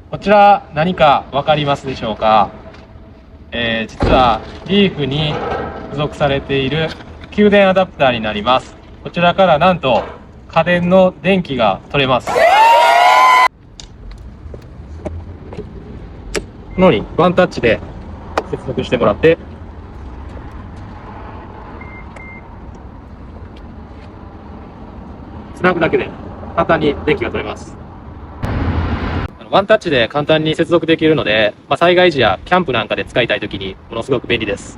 こちら何かわかりますでしょうか？実はリーフに付属されている給電アダプターになります。こちらからなんと家電の電気が取れます。このようにワンタッチで接続してもらってつなぐだけで簡単に電気が取れます。ワンタッチで簡単に接続できるので、災害時やキャンプなんかで使いたいときにものすごく便利です。